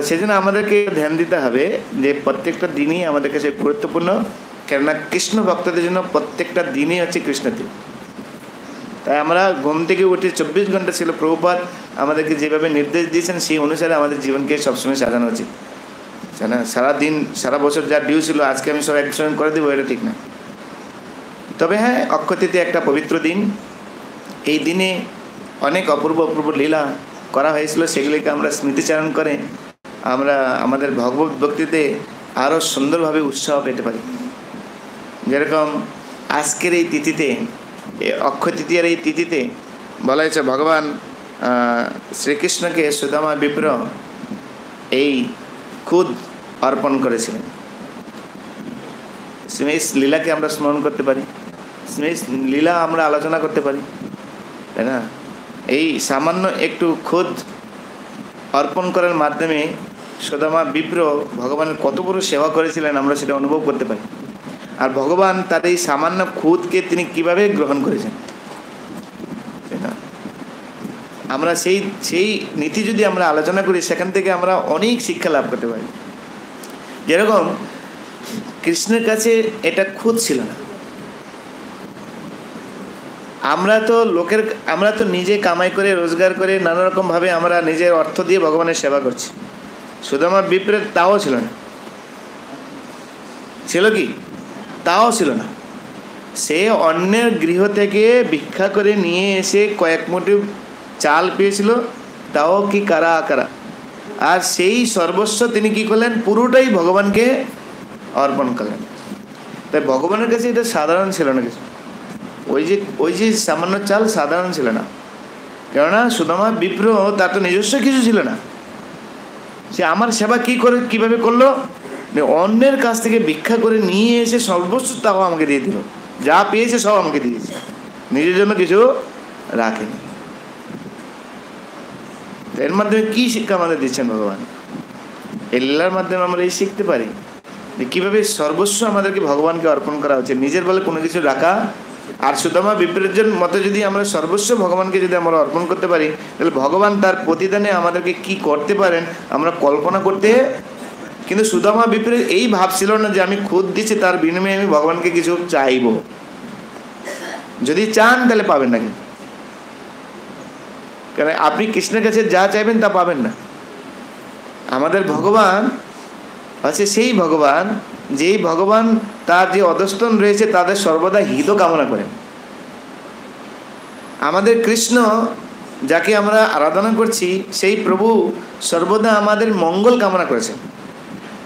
সেজন্য আমাদেরকে ধ্যান দিতে হবে যে প্রত্যেকটা দিনই আমাদের কাছে গুরুত্বপূর্ণ, কেননা কৃষ্ণ ভক্তদের জন্য প্রত্যেকটা দিনই হচ্ছে কৃষ্ণ দিন। তাই আমরা ঘুম থেকে উঠে 24 ঘন্টা ছিল প্রভুপাদ আমাদেরকে যেভাবে নির্দেশ দিয়েছেন সেই অনুসারে আমাদের জীবনকে সবসময় সাজানো উচিত। না সারাদিন সারা বছর যা ডিউ ছিল আজকে আমি সব একসঙ্গে করে দেবো, এটা ঠিক না। তবে হ্যাঁ, অক্ষয় তৃতীয়া একটা পবিত্র দিন। এই দিনে অনেক অপূর্ব অপূর্ব লীলা করা হয়েছিল, সেগুলিকে আমরা স্মৃতিচারণ করে আমরা আমাদের ভগবত ভক্তিতে আরও সুন্দরভাবে উৎসাহ পেতে পারি। যেরকম আজকের এই তিথিতে, অক্ষয় তৃতীয়ার এই তিথিতে বলা হয়েছে ভগবান শ্রীকৃষ্ণকে সুদামা বিপ্র এই খুদ অর্পণ করেছিলেন। স্মেশ লীলাকে আমরা স্মরণ করতে পারি, স্মেশ লীলা আমরা আলোচনা করতে পারি, তাই না? এই সামান্য একটু খুদ অর্পণ করার মাধ্যমে সুদামা বিপ্র ভগবানের কত বড় সেবা করেছিলেন আমরা সেটা অনুভব করতে পারি। আর ভগবান তার এই সামান্য খুদকে তিনি কিভাবে গ্রহণ করেছেন, তাই না? আমরা সেই নীতি যদি আমরা আলোচনা করি সেখান থেকে আমরা অনেক শিক্ষা লাভ করতে পারি। যেরকম কৃষ্ণের কাছে এটা খুদ ছিল না। আমরা তো নিজে কামাই করে রোজগার করে নানা রকম ভাবে আমরা নিজের অর্থ দিয়ে ভগবানের সেবা করছি। সুদামা বিপ্রের তাও ছিল না। ছিল কি? তাও ছিল না। সে অন্যের গৃহ থেকে ভিক্ষা করে নিয়ে এসে কয়েক মুঠি চাল পেয়েছিল, তাও কি কারা আকারা। আর সেই সর্বস্ব তিনি কি করলেন? পুরোটাই ভগবানকে অর্পণ করলেন। তাই ভগবানের কাছে এটা সাধারণ ছিল না কিছু। ওই যে সামান্য চাল সাধারণ ছিল না, কেননা সুদামা বিপ্র তার তো নিজস্ব কিছু ছিল না। সে আমার সেবা কিভাবে করলো? অন্যের কাছ থেকে ভিক্ষা করে নিয়ে এসে সর্বস্ব তাও আমাকে দিয়ে দিল, যা পেয়েছে সব আমাকে দিয়েছে, নিজের জন্য কিছু রাখেনি। এর মাধ্যমে কি শিক্ষা আমাদের দিচ্ছেন ভগবান? এই লীলার মাধ্যমে আমরা এই শিখতে পারি যে কিভাবে সর্বস্ব আমাদেরকে ভগবানকে অর্পণ করা হচ্ছে, নিজের বলে কোনো কিছু রাখা। আর সুদামা বিপ্রের মতে যদি আমরা সর্বস্ব ভগবানকে যদি আমরা অর্পণ করতে পারি, তাহলে ভগবান তার প্রতিদানে আমাদেরকে কি করতে পারেন আমরা কল্পনা করতে। কিন্তু সুদামা বিপ্রের এই ভাব ছিল না যে আমি খুদ দিচ্ছি, তার বিনিময়ে আমি ভগবানকে কিছু চাইব। যদি চান তাহলে পাবেন না, কিন্তু কারণ আপনি কৃষ্ণের কাছে যা চাইবেন তা পাবেন না। আমাদের ভগবান আছে সেই ভগবান, যেই ভগবান তার যে অধস্তন রয়েছে তাদের সর্বদা হিত কামনা করেন। আমাদের কৃষ্ণ যাকে আমরা আরাধনা করছি সেই প্রভু সর্বদা আমাদের মঙ্গল কামনা করেছেন।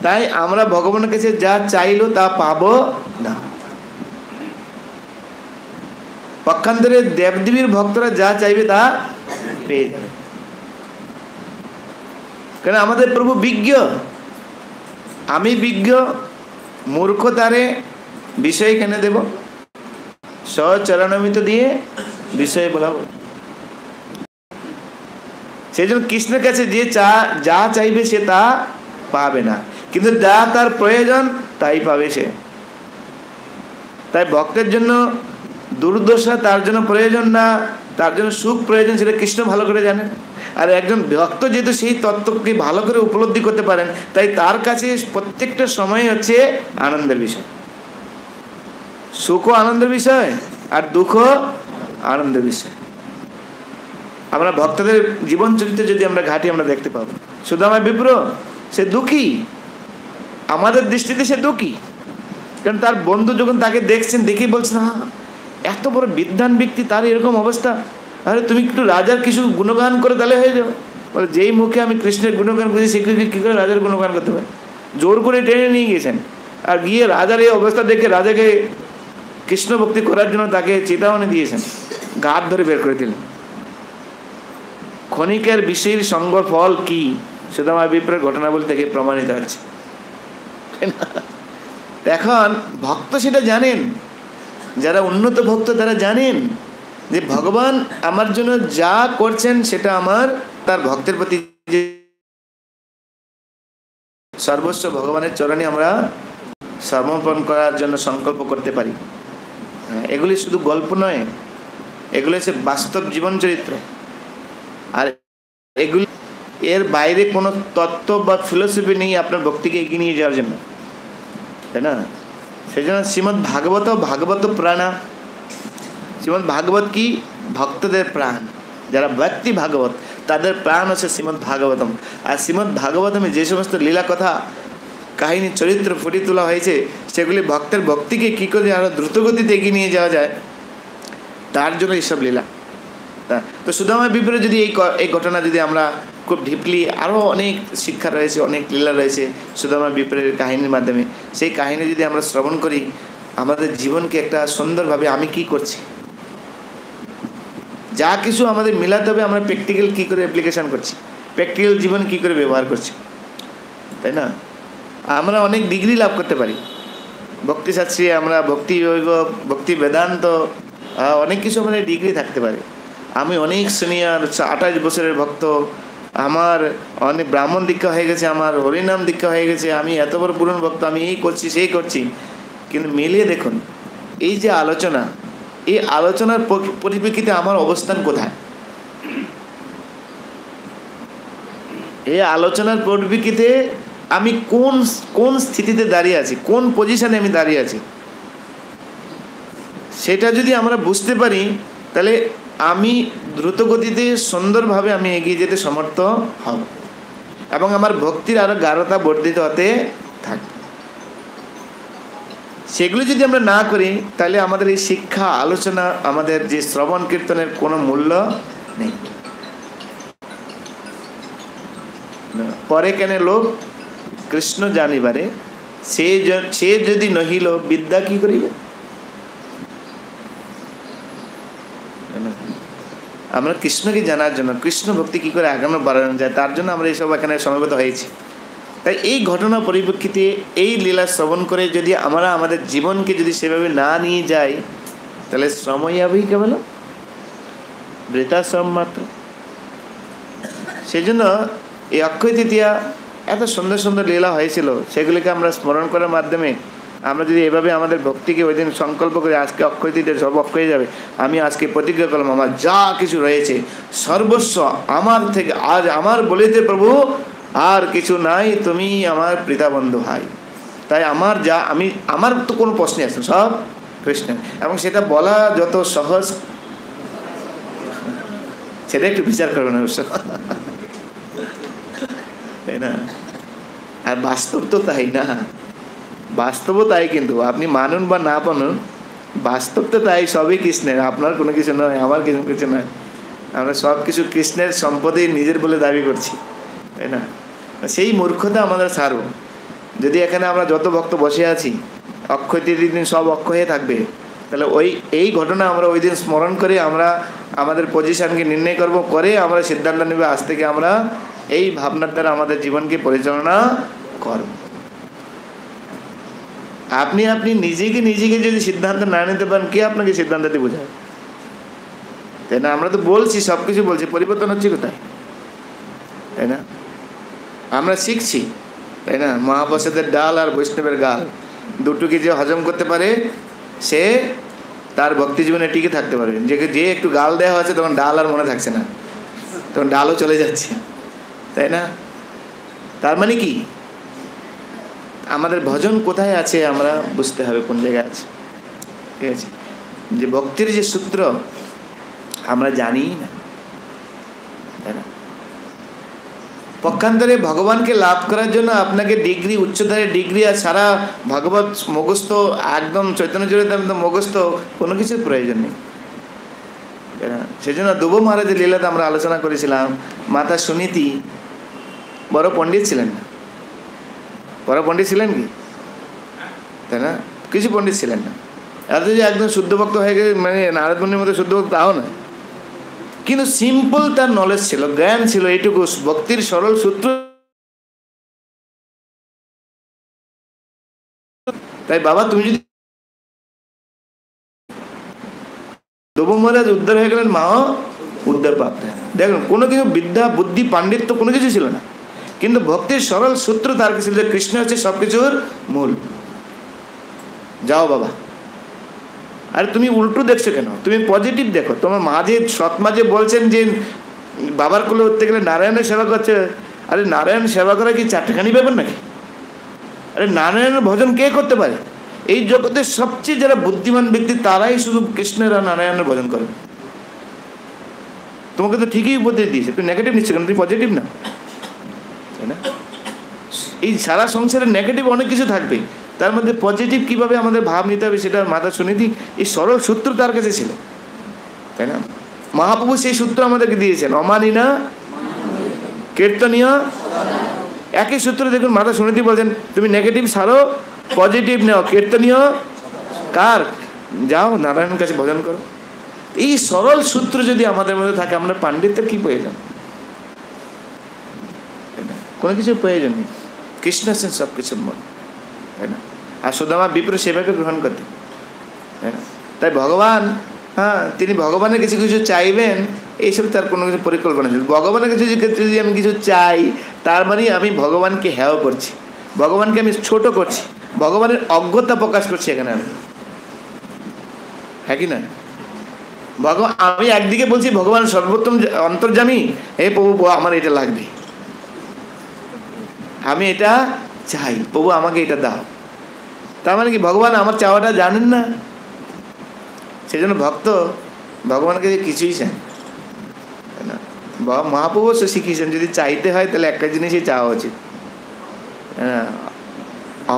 তাই আমরা ভগবানের কাছে যা চাইলো তা পাবো না। পক্ষান্তরে দেবদেবীর ভক্তরা যা চাইবে তা পেয়ে যাবে, কারণ আমাদের প্রভু বিজ্ঞ। আমি বিজ্ঞ, মূর্খ তারে বিষয় কেন দেব, সচরণমিত দিয়ে বিষয় বলাবো। সেই জন্য কৃষ্ণের কাছে যে যা চাইবে সে তা পাবে না, কিন্তু যা তার প্রয়োজন তাই পাবে সে। তাই ভক্তের জন্য দুর্দশা তার জন্য প্রয়োজন না, তার জন্য সুখ প্রয়োজন, সেটা কৃষ্ণ ভালো করে জানেন। আর একজন ভক্ত যেহেতু সেই তত্ত্বকে ভালো করে উপলব্ধি করতে পারেন, তাই তার কাছে প্রত্যেকটা সময় হচ্ছে আনন্দের বিষয়। সুখও আনন্দের বিষয় আর দুঃখও আনন্দের বিষয়। আমরা ভক্তদের জীবন চরিত্র যদি আমরা ঘাটি আমরা দেখতে পাবো। সুদামা বিপ্র সে দুঃখী, আমাদের দৃষ্টিতে সে দুঃখী, কারণ তার বন্ধু যখন তাকে দেখছেন দেখেই বলছেন এত বড় বিদ্বান ব্যক্তি তার এরকম অবস্থা, আরে তুমি একটু রাজার কিছু গুণগান করে তাহলে হয়ে যাও। বলে যেই মুখে আমি কৃষ্ণের গুণগান করছি সে কী করে রাজার গুণগান করতে পারে? জোর করে টেনে নিয়ে গিয়েছেন, আর গিয়ে রাজার এই অবস্থা দেখে রাজাকে কৃষ্ণ ভক্তি করার জন্য তাকে চেতাবনী দিয়েছেন, গাত ধরে বের করে দিলেন। ক্ষণিকের বিষয়ের সঙ্গ ফল কি সুদামা বিপ্রের ঘটনা বলতে থেকে প্রমাণিত হচ্ছে। এখন ভক্ত সেটা জানেন, যারা উন্নত ভক্ত তারা জানেন যে ভগবান আমার জন্য যা করছেন সেটা আমার তার ভক্তের প্রতি সর্বস্ব ভগবানের চরণে আমরা সমর্পণ করার জন্য সংকল্প করতে পারি। এগুলি শুধু গল্প নয়, এগুলি হচ্ছে বাস্তব জীবন চরিত্র। আর এগুলি এর বাইরে কোনো তত্ত্ব বা ফিলোসফি নেই আপনার ভক্তিকে এগিয়ে নিয়ে যাওয়ার জন্য, তাই না? সেই জন্য শ্রীমদ্ ভাগবত প্রাণা। শ্রীমদ্ ভাগবত কি? ভক্তদের প্রাণ। যারা ব্যক্তি ভাগবত তাদের প্রাণ হচ্ছে শ্রীমদ্ ভাগবতম। আর শ্রীমদ্ ভাগবতমে যে সমস্ত লীলা কথা কাহিনী চরিত্র ফুটিয়ে তোলা হয়েছে, সেগুলি ভক্তের ভক্তিকে কী করে আরও দ্রুতগতিতে এগিয়ে নিয়ে যাওয়া যায়, তার জন্য এইসব লীলা। তো সুদামার বিপরে যদি এই ঘটনা যদি আমরা খুব ডিপলি, আরও অনেক শিক্ষা রয়েছে, অনেক লীলা রয়েছে সুদামার বিপরের কাহিনীর মাধ্যমে, সেই কাহিনী যদি আমরা শ্রবণ করি, আমাদের জীবনকে একটা সুন্দরভাবে আমি কি করছি, যা কিছু আমাদের মিলাতে হবে, আমরা প্র্যাকটিক্যাল কী করে অ্যাপ্লিকেশান করছি, প্র্যাকটিক্যাল জীবন কী করে ব্যবহার করছি, তাই না? আমরা অনেক ডিগ্রি লাভ করতে পারি ভক্তিশাস্ত্রী, আমরা ভক্তি বৈভব, ভক্তি বেদান্ত, অনেক কিছু আমাদের ডিগ্রি থাকতে পারে। আমি অনেক সিনিয়র 28 বছরের ভক্ত, আমার অনেক ব্রাহ্মণ দীক্ষা হয়ে গেছে, আমার হরিনাম দীক্ষা হয়ে গেছে, আমি এত বড় পুরনো ভক্ত, আমি এই করছি সেই করছি। কিন্তু মিলিয়ে দেখুন, এই যে আলোচনা, এই আলোচনার পরিপ্রেক্ষিতে আমার অবস্থান কোথায়, এই আলোচনার পরিপ্রেক্ষিতে আমি কোন স্থিতিতে দাঁড়িয়ে আছি, কোন পজিশনে আমি দাঁড়িয়ে আছি, সেটা যদি আমরা বুঝতে পারি, তাহলে আমি দ্রুতগতিতে সুন্দরভাবে আমি এগিয়ে যেতে সমর্থ হব এবং আমার ভক্তির আরও গাঢ়তা বর্ধিত হতে থাকবে। সেগুলো যদি আমরা না করি, তাহলে আমাদের এই শিক্ষা আলোচনা, আমাদের যে শ্রবণ কীর্তনের কোনো মূল্য নেই। পরে কেন লোক কৃষ্ণ জানিবারে, সে যদি নহিল বিদ্যা কি করিবে। আমরা কৃষ্ণকে জানার জন্য, কৃষ্ণ ভক্তি কী করে আগানো বাড়ানো যায়, তার জন্য আমরা এইসব এখানে সমবেত হয়েছি। তাই এই ঘটনা পরিপ্রেক্ষিতে এই লীলা শ্রবণ করে যদি আমরা আমাদের জীবনকে যদি সেভাবে না নিয়ে যাই, তাহলে শ্রময়াবই কেবল বৃথাশ্রম মাত্র। সেই জন্য এই অক্ষয় তৃতীয়া এত সুন্দর সুন্দর লীলা হয়েছিল, সেগুলিকে আমরা স্মরণ করার মাধ্যমে আমরা যদি এভাবে আমাদের ভক্তিকে ওই দিন সংকল্প করি, আজকে অক্ষয় তৃতীয়া সব অক্ষয় যাবে, আমি আজকে প্রতিজ্ঞা করলাম আমার যা কিছু রয়েছে সর্বস্ব আমার থেকে, আজ আমার বলিতে প্রভু আর কিছু নাই, তুমি আমার পিতা বন্ধু ভাই। তাই আমার তো কোনো প্রশ্নই আসে, সব কৃষ্ণ। এবং সেটা বলা যত সহজ, সেটা একটু বিচার করবেন অবশ্য, তাই না? আর বাস্তব তো তাই না, বাস্তবও তাই। কিন্তু আপনি মানুন বা না মানুন, বাস্তব তো তাই, সবই কৃষ্ণের, আপনার কোনো কিছু নয়, আমার কিছু নয়। আমরা সব কিছু কৃষ্ণের সম্পদেই নিজের বলে দাবি করছি, তাই না? সেই মূর্খতা আমাদের ছাড়ব। যদি এখানে আমরা যত ভক্ত বসে আছি, অক্ষয় তৃতীয়ার দিন সব অক্ষয়ে থাকবে, তাহলে এই ঘটনা আমরা ওই দিন স্মরণ করে আমরা আমাদের পজিশনকে নির্ণয় করে আমরা সিদ্ধান্ত নেবে, আজ থেকে আমরা এই ভাবনার দ্বারা আমাদের জীবনকে পরিচালনা করব। আপনি নিজেকে যদি সিদ্ধান্ত না নিতে পারেন, কে আপনাকে সিদ্ধান্ত দিয়ে বোঝায়, তাই না? আমরা তো বলছি, সব কিছু বলছি, পরিবর্তন হচ্ছে কোথায়, তাই না? আমরা শিখছি, তাই না? মহাপ্রসাদের ডাল আর বৈষ্ণবের গাল দুটোকে যে হজম করতে পারে, সে তার ভক্তি জীবনে টিকে থাকতে পারবে। যে একটু গাল দেওয়া হয়েছে, তখন ডাল আর মনে থাকছে না, তখন ডালও চলে যাচ্ছে, তাই না? তার মানে কি, আমাদের ভজন কোথায় আছে আমরা বুঝতে হবে, কোন জায়গায় আছে, ঠিক আছে? যে ভক্তির যে সূত্র আমরা জানি না, তাই না? পক্ষান্তরে ভগবানকে লাভ করার জন্য আপনাকে ডিগ্রি, উচ্চতরের ডিগ্রি আর সারা ভগবত মুখস্থ, একদম চৈতন্য চরিতামৃত মুখস্থ, কোনো কিছুর প্রয়োজন নেই। সেই জন্য ধ্রুব মহারাজের লীলাতে আমরা আলোচনা করেছিলাম, মাতা সুনীতি বড় পণ্ডিত ছিলেন না, বড় পণ্ডিত ছিলেন কি, তাই না? কিছু পণ্ডিত ছিলেন না, এত যে একদম শুদ্ধ ভক্ত হয়ে গেছে, মানে নারদ মুনির মতো শুদ্ধ ভক্ত তাও না, কিন্তু সিম্পল তার নলেজ ছিল, জ্ঞান ছিল, এইটুকু ভক্তির সরল সূত্র। তাই বাবা, তুমি যদি ধ্রুব মহারাজ উদ্ধার হয়ে গেলেন, মাও উদ্ধার প্রাপ্ত। দেখুন, কোনো কিছু বিদ্যা, বুদ্ধি, পাণ্ডিত্য কোনো কিছু ছিল না, কিন্তু ভক্তির সরল সূত্র তার কাছে ছিল, কৃষ্ণ হচ্ছে সবকিছুর মূল। যাও বাবা। আর তুমি উল্টো দেখছো কেন? তুমি পজিটিভ দেখো। তোমার মাঝে, সৎ মাঝে বলছেন যে বাবার কোলে উঠতে গেলে নারায়ণের সেবা করছে। আরে নারায়ণ সেবা করা কি চারটেখানি ব্যাপার নাকি? আরে নারায়ণের ভজন কে করতে পারে? এই জগতের সবচেয়ে যারা বুদ্ধিমান ব্যক্তি তারাই শুধু কৃষ্ণের আর নারায়ণের ভজন করে। তোমাকে তো ঠিকই উপদেশ দিয়েছে, তুই নেগেটিভ নিচ্ছ কেন? তুই পজিটিভ না, তাই না? এই সারা সংসারে নেগেটিভ অনেক কিছু থাকবে, তার মধ্যে পজিটিভ কিভাবে আমাদের ভাব নিতে হবে সেটা মাথা শুনে দিই। এই সরল সূত্র তার কাছে ছিল, তাই না? মহাপ্রভু সেই সূত্র আমাদেরকে দিয়েছেন, অমানিনা কীর্তনীয়। একই সূত্র দেখুন, মাতা শুনেতি বলছেন তুমি নেগেটিভ সারো, পজিটিভ নাও, কীর্তনীয় কার? যাও নারায়ণের কাছে ভজন করো। এই সরল সূত্র যদি আমাদের মধ্যে থাকে, আমরা পাণ্ডিত্যের কি প্রয়োজন? কোনো কিছু প্রয়োজন নেই, কৃষ্ণ আছেন সব কিছুর মধ্যে, তাই না? আর সুদামা বিপ্র সেবাকে গ্রহণ করতে, তাই না? তাই ভগবান, হ্যাঁ, তিনি ভগবানের কিছু কিছু চাইবেন, এইসব তার কোনো কিছু পরিকল্পনা ছিল। ভগবানের কিছু ক্ষেত্রে যদি আমি কিছু চাই, তার মানে আমি ভগবানকে হেয় করছি, ভগবানকে আমি ছোট করছি, ভগবানের অজ্ঞতা প্রকাশ করছি এখানে আমি, হ্যাঁ কি না? ভগবান, আমি একদিকে বলছি ভগবান সর্বোত্তম অন্তর্যামী, হে প্রভু আমার এটা লাগবে, আমি এটা চাই, প্রভু আমাকে এটা দাও। তার মানে কি ভগবান আমার চাওয়াটা জানেন না? সেই জন্য ভক্ত ভগবানকে কিছুই চান না। মহাপ্রভু শিখিয়েছেন যদি চাইতে হয় তাহলে একটা জিনিসই চাওয়া উচিত,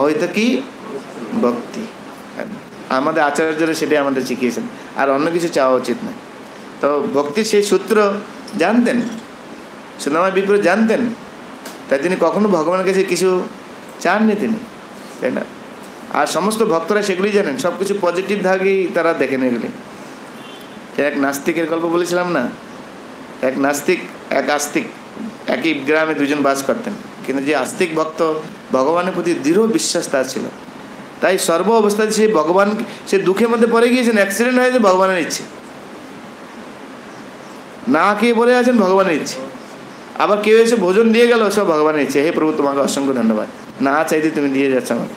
হয়তো কি ভক্তি। আমাদের আচার্যরা সেটাই আমাদের শিখিয়েছেন, আর অন্য কিছু চাওয়া উচিত না। তো ভক্তির সেই সূত্র জানতেন, সুদামা বিপ্র জানতেন, তাই তিনি কখনো ভগবানের কাছে কিছু চাননি তিনি, তাই না? আর সমস্ত ভক্তরা সেগুলি জানেন, সব কিছু পজিটিভ থাকেই তারা দেখেন এগুলি। এক নাস্তিকের গল্প বলেছিলাম না, এক নাস্তিক এক আস্তিক একই গ্রামে দুজন বাস করতেন, কিন্তু যে আস্তিক ভক্ত ভগবানের প্রতি দৃঢ় বিশ্বাস তার ছিল, তাই সর্ব অবস্থায় সে ভগবান, সে দুঃখের মধ্যে পড়ে গিয়েছেন, অ্যাক্সিডেন্ট হয়েছে, ভগবানের ইচ্ছে, না খেয়ে পড়ে আছেন, ভগবানের ইচ্ছে, আবার কেউ এসে ভোজন দিয়ে গেল, সব ভগবানের ইচ্ছে, হে প্রভু তোমাকে অসংখ্য ধন্যবাদ, না চাইতে তুমি দিয়ে যাচ্ছ আমাকে।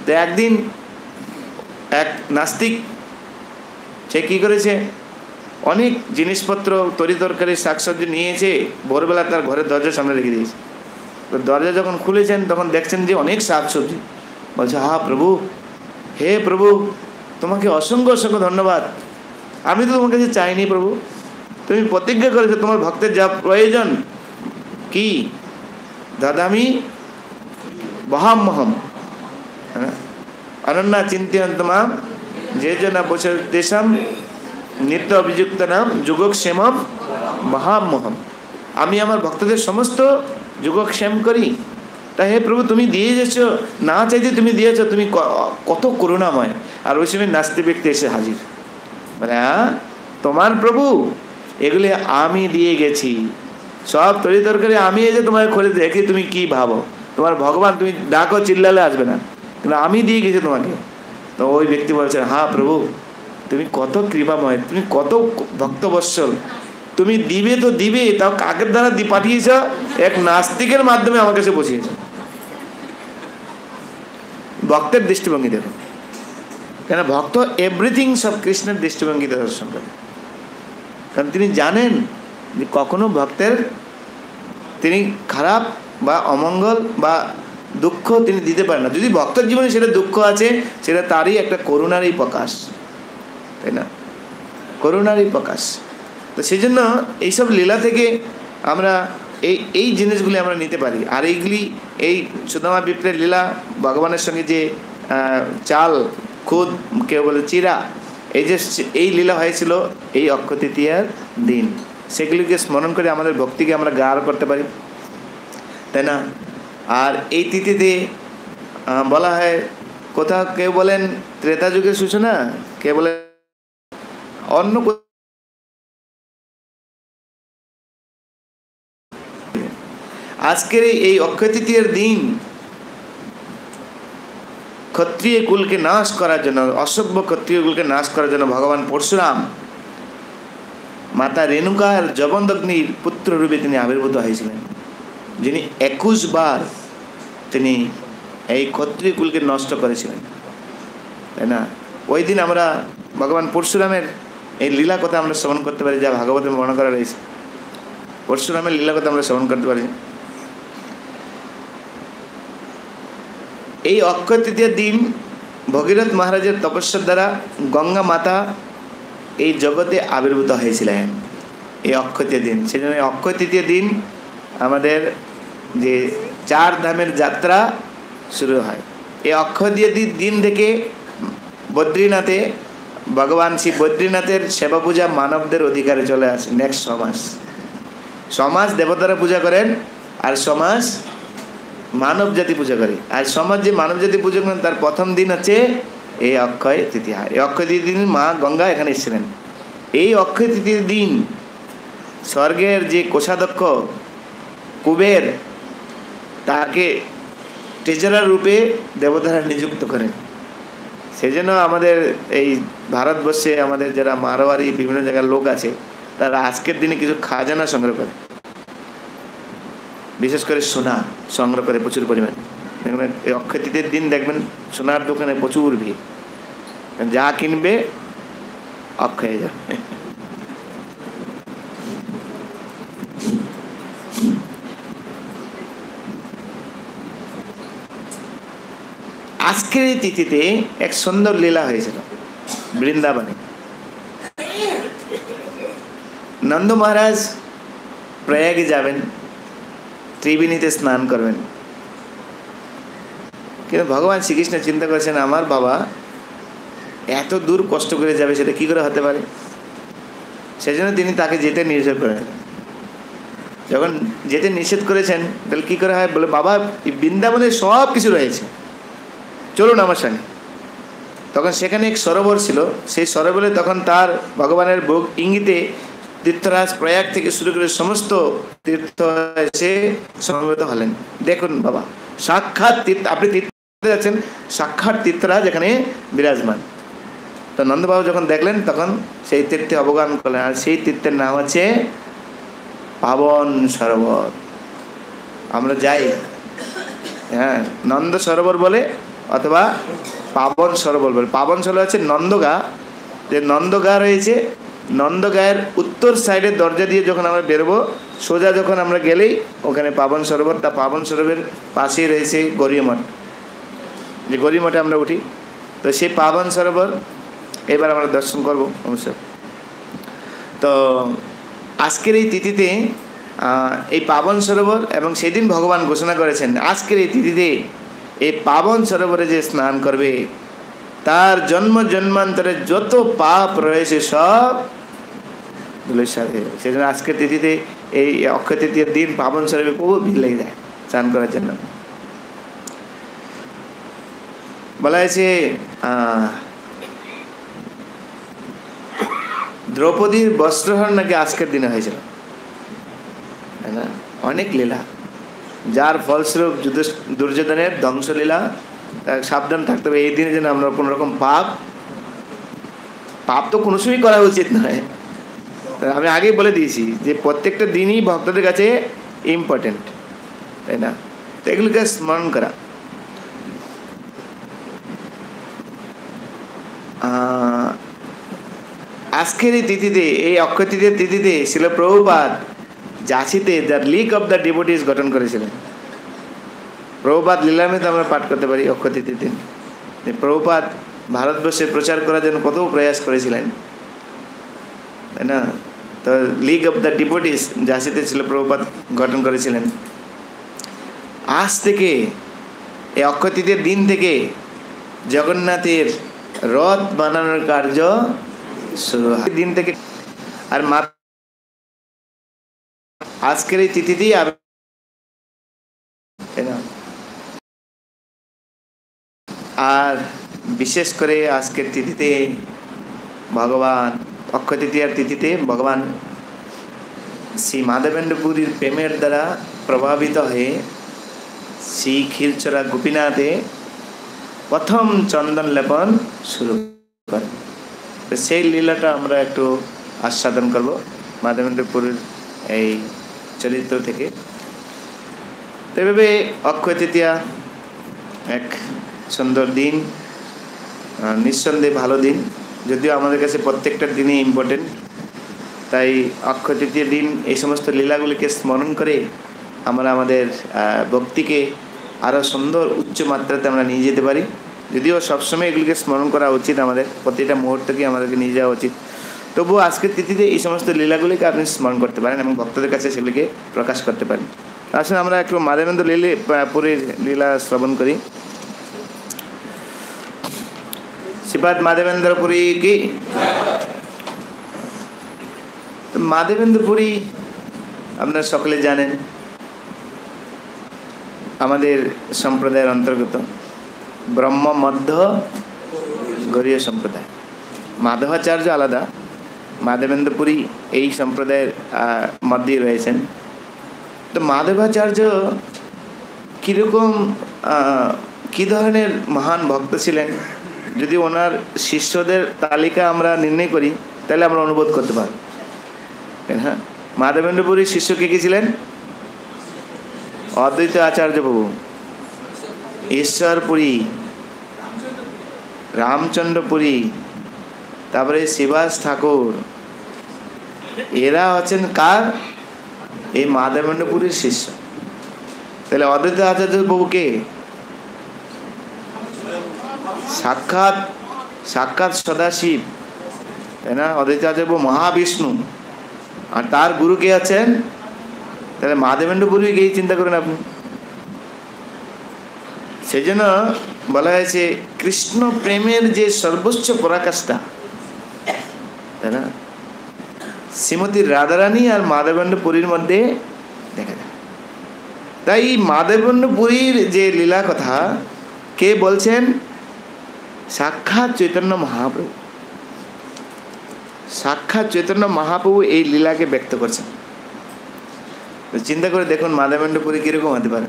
তো একদিন এক নাস্তিক সে কী করেছে, অনেক জিনিসপত্র তরি তরকারি শাকসবজি নিয়েছে, ভোরবেলা তার ঘরের দরজার সামনে রেখে দিয়েছে। তো দরজা যখন খুলেছেন তখন দেখছেন যে অনেক শাকসবজি। বলছে, হা প্রভু, হে প্রভু তোমাকে অসংখ্য অসংখ্য ধন্যবাদ, আমি তো তোমার কাছে চাইনি প্রভু, তুমি প্রতিজ্ঞা করেছো তোমার ভক্তের যা প্রয়োজন কি দাদামি বহামহম, অনন্যা চিন্তয়ন্তমাম যে জন বসে দেশম নিত্য অভিযুক্ত নাম যুগক্ষেমম মহামহম। আমি আমার ভক্তদের সমস্ত যুগক্ষেম করি। তা হে প্রভু তুমি দিয়ে যাচ্ছ, না চাইতে তুমি দিয়েছ, তুমি কত করুণাময়। আর ওই সময় নাস্তি ব্যক্তি এসে হাজির, মানে তোমার প্রভু এগুলি আমি দিয়ে গেছি, সব তরি তরকারি আমি এই যে তোমার খোলে দেখে তুমি কি ভাবো, তোমার ভগবান তুমি ডাকো চিল্লালে আসবে না, কিন্তু আমি দিয়ে গেছি তোমাকে। তো ওই ব্যক্তি বলছে, হ্যাঁ প্রভু তুমি কত কৃপাময়, তুমি কত ভক্তবৎসল, তুমি দিবে তো দিবে, তাও কাকের দ্বারা পাঠিয়েছ, এক নাস্তিকের মাধ্যমে আমার কাছে বসিয়েছ। ভক্তের দৃষ্টিভঙ্গি দেখো, কেন ভক্ত এভরিথিং সব কৃষ্ণের দৃষ্টিভঙ্গিতে দর্শন করে, কারণ তিনি জানেন যে কখনো ভক্তের তিনি খারাপ বা অমঙ্গল বা দুঃখ তিনি দিতে পারেন না। যদি ভক্তের জীবনে সেটা দুঃখ আছে, সেটা তারই একটা করুণারই প্রকাশ, তাই না? করুণারই প্রকাশ। তো সেই জন্য এইসব লীলা থেকে আমরা এই জিনিসগুলি আমরা নিতে পারি। আর এইগুলি এই সুদামা বিপ্রের লীলা, ভগবানের সঙ্গে যে চাল খুদ কেউ বলে চিরা, এই যে এই লীলা হয়েছিল এই অক্ষয় তৃতীয়ার দিন, সেগুলিকে স্মরণ করে আমাদের ভক্তিকে আমরা গাঢ় করতে পারি, তাই না? আর এই তিথিতে বলা হয়, কোথাও কেউ বলেন ত্রেতা যুগের সূচনা, কে বলে অন্য। আজকের এই অক্ষয় তৃতীয়ার দিন ক্ষত্রিয় কুলকে নাশ করার জন্য, অসভ্য ক্ষত্রিয় কুলকে নাশ করার জন্য ভগবান পরশুরাম মাতা রেণুকার জবনদগ্নির পুত্র রূপে তিনি আবির্ভূত হয়েছিলেন, যিনি 21 বার তিনি এই ক্ষত্রিয় কুলকে নষ্ট করেছিলেন, তাই না? ওই দিন আমরা ভগবান পরশুরামের এই লীলা কথা আমরা শ্রবণ করতে পারি, যা ভাগবতে বর্ণনা করা রয়েছে। পরশুরামের লীলা কথা আমরা শ্রবণ করতে পারি। এই অক্ষয় তৃতীয় দিন ভগীরথ মহারাজের তপস্যার দ্বারা গঙ্গা মাতা এই জগতে আবির্ভূত হয়েছিলেন এই অক্ষয় তৃতীয় দিন। সেই জন্য অক্ষয় তৃতীয় দিন আমাদের যে 4 ধামের যাত্রা শুরু হয়। এই অক্ষয় তৃতীয় দিন থেকে বদ্রীনাথে ভগবান শ্রী বদ্রীনাথের সেবা পূজা মানবদের অধিকারে চলে আসে। নেক্সট সমাজ দেবতারা পূজা করেন, আর সমাজ মানব জাতি পূজা করে। আর সমাজ যে মানব জাতি পূজা করেন তার প্রথম দিন হচ্ছে এই অক্ষয় তৃতীয়া। এই অক্ষয় তৃতীয় দিন মা গঙ্গা এখানে এসেছিলেন। এই অক্ষয় তৃতীয় দিন স্বর্গের যে কোষাধ্যক্ষ কুবের তাকে ট্রেজারার রূপে দেবতারা নিযুক্ত করেন। সেই জন্য আমাদের এই ভারতবর্ষে আমাদের যারা মারোয়ারি বিভিন্ন জায়গার লোক আছে তারা আজকের দিনে কিছু খাজানা সংগ্রহ করে, বিশেষ করে সোনা সংগ্রহ করে প্রচুর পরিমাণে। দেখবেন এই অক্ষয় তৃতীয়ের দিন দেখবেন সোনার দোকানে প্রচুর ভিড়, যা কিনবে অক্ষয় যাবে। আজকের এই তিথিতে এক সুন্দর লীলা হয়েছিল বৃন্দাবনে। নন্দ মহারাজ প্রয়াগে যাবেন, ত্রিবেণীতে স্নান করবেন, কিন্তু ভগবান শ্রীকৃষ্ণ চিন্তা করেছেন আমার বাবা এত দূর কষ্ট করে যাবে, সেটা কি করে হতে পারে। সেই জন্য তিনি তাকে যেতে নিষেধ করেন। যখন যেতে নিষেধ করেছেন তাহলে কি করে হয়, বলে বাবা বৃন্দাবনে সব কিছু রয়েছে, চলুন আমার সঙ্গে। তখন সেখানে এক সরোবর ছিল, সেই সরোবরে তখন তার ভগবানের ভোগ ইঙ্গিতে তীর্থরাজ প্রয়াগ থেকে শুরু করে সমস্ত তীর্থ এসে সমবেত হলেন। দেখুন বাবা সাক্ষাৎ তীর্থ, আপনি তীর্থে যাচ্ছেন, সাক্ষাৎ তীর্থরাজ এখানে বিরাজমান। তো নন্দবাবু যখন দেখলেন তখন সেই তীর্থে অবগান করলেন। আর সেই তীর্থের নাম হচ্ছে পাবন সরোবর। আমরা যাই, হ্যাঁ, নন্দ সরোবর বলে অথবা পাবন সরোবর বলে। পাবন সরোবর হচ্ছে নন্দগা, যে নন্দগা রয়েছে, নন্দগায়ের উত্তর সাইডের দরজা দিয়ে যখন আমরা বেরোবো সোজা যখন আমরা গেলেই ওখানে পাবন সরোবর। তা পাবন সরোবরের পাশেই রয়েছে গৌরীয় মঠ, যে গৌরী মঠে আমরা উঠি। তো সেই পাবন সরোবর এবার আমরা দর্শন করবো অবশ্যই। তো আজকের এই তিথিতে এই পাবন সরোবর, এবং সেদিন ভগবান ঘোষণা করেছেন আজকের এই তিথিতে এই পাবন সরোবরে যে স্নান করবে তার জন্ম জন্মান্তরে যত পাপ রয়েছে সব ধুলোর সাথে। সেই জন্য আজকের তিথিতে এই অক্ষয় তৃতীয় দিন পাবন সরোবরে খুব ভিড় লেগে যায় স্নান করার জন্য। বলা হয়েছে দ্রৌপদীর বস্ত্রহরণ নাকি আজকের দিনে হয়েছিল, তাই না? অনেক লীলা, যার ফলস্বরূপ দুর্যোধনের ধ্বংসলীলা। সাবধান থাকতে হবে এই দিনে যেন আমরা কোনো রকম পাপ তো কোনো সময় করা উচিত নয়। আমি আগেই বলে দিয়েছি যে প্রত্যেকটা দিনই ভক্তদের কাছে ইম্পর্টেন্ট, তাই না? তো এগুলোকে স্মরণ করা। আজকের এই তিথিতে, এই অক্ষয় তৃতীয় তিথিতে শিল প্রভুপাদ ঝাঁসিতে the league of the devotees গঠন করেছিলেন। প্রভুপাদ লীলামৃত আমরা পাঠ করতে পারি অক্ষয় তৃতীয় দিন। প্রভুপাদ ভারতবর্ষে প্রচার করার জন্য কত প্রয়াস করেছিলেন, তাই না? তো লিগ অফ দ্য ডিভোটিস ঝাঁসিতে শিল প্রভুপাদ গঠন করেছিলেন। আজ থেকে এই অক্ষয় তৃতীয় দিন থেকে জগন্নাথের রথ বানানোর কার্য শুরু হয় দিন থেকে। আর আজকের এই তিথিতেই আর বিশেষ করে আজকের তিথিতে ভগবান অক্ষয় তৃতীয়ার তিথিতে ভগবান শ্রী মাধবেন্দ্র পুরীর প্রেমের দ্বারা প্রভাবিত হয়ে শ্রী ক্ষীরচোরা গোপীনাথে প্রথম চন্দন লেপন শুরু করেন। সেই লীলাটা আমরা একটু আস্বাদন করব মাধবেন্দ্র পুরীর এই চরিত্র থেকে। এভাবে অক্ষয় তৃতীয়া এক সুন্দর দিন, নিঃসন্দেহে ভালো দিন, যদিও আমাদের কাছে প্রত্যেকটা দিনই ইম্পর্টেন্ট। তাই অক্ষয় তৃতীয় দিন এই সমস্ত লীলাগুলিকে স্মরণ করে আমরা আমাদের ভক্তিকে আরও সুন্দর উচ্চ মাত্রাতে আমরা নিয়ে যেতে পারি। যদিও সবসময় এগুলিকে স্মরণ করা উচিত, আমাদের প্রতিটা মুহূর্তকে আমাদেরকে নিয়ে যাওয়া উচিত, তবুও আজকের তিথিতে এই সমস্ত লীলাগুলিকে আপনি স্মরণ করতে পারেন এবং ভক্তদের কাছে সেগুলিকে প্রকাশ করতে পারেন। আসলে আমরা একটু মাধবেন্দ্র পুরীর লীলা শ্রবণ করি। শ্রীপাদ মাধবেন্দ্র পুরী কি? মাধবেন্দ্র পুরী আপনারা সকলে জানেন আমাদের সম্প্রদায়ের অন্তর্গত ব্রহ্ম মধ্য গৌড়ীয় সম্প্রদায়। মাধবাচার্য আলাদা, মাধবেন্দ্র পুরী এই সম্প্রদায়ের মধ্যেই রয়েছেন। তো মাধবাচার্য কীরকম কী ধরনের মহান ভক্ত ছিলেন, যদি ওনার শিষ্যদের তালিকা আমরা নির্ণয় করি তাহলে আমরা অনুবোধ করতে পারব। হ্যাঁ, মাধবেন্দ্র পুরীর শিষ্য কে কে ছিলেন? অদ্বৈত আচার্য প্রভু, ঈশ্বর পুরী, রামচন্দ্র পুরী, তারপরে শিবাস ঠাকুর, এরা হচ্ছেন কার? এই মাধবেন্দ্র পুরীর শিষ্য। তাহলে অদ্বৈত আচার্য প্রভু কে? সাক্ষাৎ সাক্ষাৎ সদাশিব, তাই না? অদ্বৈত আচার্য প্রভু মহাবিষ্ণু, আর তার গুরু কে আছেন? তাহলে মাধবেন্দ্র পুরী গিয়ে চিন্তা করেন আপনি। সেই জন্য বলা হয়েছে কৃষ্ণ প্রেমের যে সর্বোচ্চ পরাকাষ্ঠা, তাই না, শ্রীমতী রাধারানী আর মাধবেন্দ্র পুরীর মধ্যে দেখা যায়। তাই মাধবেন্দ্র পুরীর যে লীলা কথা কে বলছেন? সাক্ষাৎ চৈতন্য মহাপ্রভু। সাক্ষাৎ চৈতন্য মহাপ্রভু এই লীলাকে ব্যক্ত করছেন। চিন্তা করে দেখুন মাধবেন্দ্র পুরী কীরকম হতে পারে।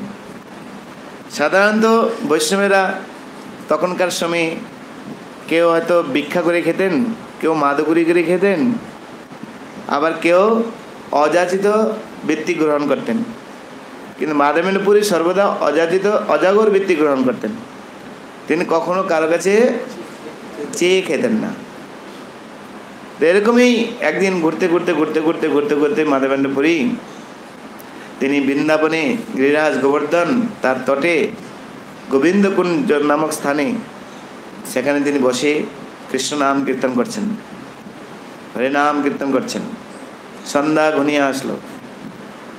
সাধারণত বৈষ্ণবেরা তখনকার সময়ে কেউ হয়তো ভিক্ষা করে খেতেন, কেউ মাদকুরি করে খেতেন, আবার কেউ অযাচিত বৃত্তি গ্রহণ করতেন। কিন্তু মাধবেন্দ্র পুরী সর্বদা অযাচিত অজাগর বৃত্তি গ্রহণ করতেন। তিনি কখনো কারো কাছে চেয়ে খেতেন না। তো এরকমই একদিন ঘুরতে ঘুরতে ঘুরতে ঘুরতে ঘুরতে ঘুরতে মাধবেন্দ্র পুরী তিনি বৃন্দাবনে গিরিরাজ গোবর্ধন তার তটে গোবিন্দকুঞ্জ নামক স্থানে সেখানে তিনি বসে কৃষ্ণ নাম কীর্তন করছেন, হরে নাম কীর্তন করছেন। সন্ধ্যা ঘনিয়ে আসলো।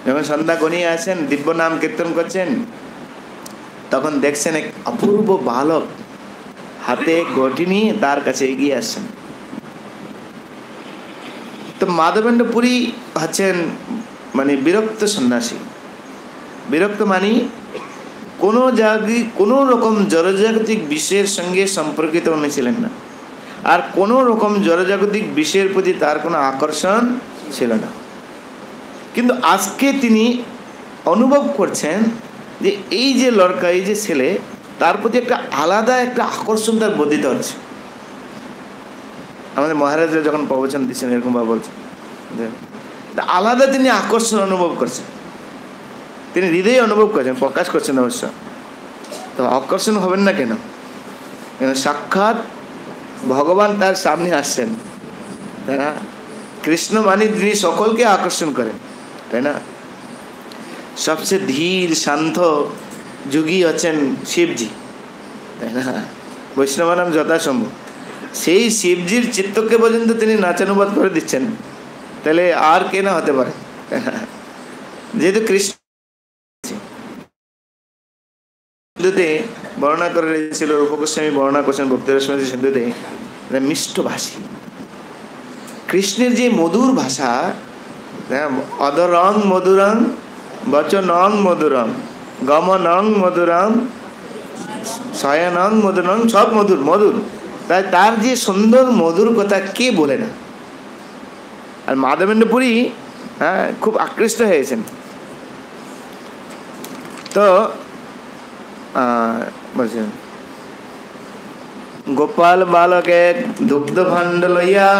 যখন সন্ধ্যা ঘনিয়ে আসেন, দিব্য নাম কীর্তন করছেন, তখন দেখছেন এক অপূর্ব বালক হাতে ঘটি নিয়ে তার কাছে এগিয়ে আসছেন। তো মাধবেন্দ্র পুরী হচ্ছেন মানে বিরক্ত সন্ন্যাসী। বিরক্ত মানে কোনো রকম জড়জাগতিক বিষয়ের সঙ্গে সম্পর্কিত উনি ছিলেন না, আর কোনো রকম জড়জাগতিক বিষয়ের প্রতি তার কোনো আকর্ষণ ছিল না। কিন্তু আজকে তিনি অনুভব করছেন যে এই যে লড়কা, এই যে ছেলে, তার প্রতি একটা আলাদা একটা আকর্ষণ তার বর্ধিত হচ্ছে। আমাদের মহারাজরা যখন প্রবচন দিচ্ছেন এরকম ভাবে বলছেন, আলাদা তিনি আকর্ষণ অনুভব করছেন, তিনি হৃদয়ে অনুভব করছেন, প্রকাশ করছেন অবশ্য। তো আকর্ষণ হবেন না কেন? সাক্ষাৎ ভগবান তার সামনে আসছেন, তাই না? কৃষ্ণ মানে তিনি সকলকে আকর্ষণ করেন, তাই না? সবচেয়ে ধীর শান্ত যোগী হচ্ছেন শিবজি, তাই না? বৈষ্ণবানাম যথাসম্ভব। সেই শিবজির চিত্তকে পর্যন্ত তিনি নাচানুবাদ করে দিচ্ছেন, তাহলে আর কে না হতে পারে? যেহেতু কৃষ্ণ সিন্ধুতে বর্ণনা করে রেখেছিল, রূপ গোস্বামী বর্ণনা করছেন ভক্তিরসময় সিন্ধুতে, মিষ্টভাষী কৃষ্ণের যে মধুর ভাষা, অদরং মধুরং বচনং মধুরং গমনং মধুরং শয়নং মধুরং, সব মধুর মধুর। তাই তার যে সুন্দর মধুর কথা কে বলে না? আর মাধবেন্দ্র পুরী খুব আকৃষ্ট হয়েছেন। তো বলছেন, গোপাল বালক এক দুগ্ধ ভাণ্ড লইয়া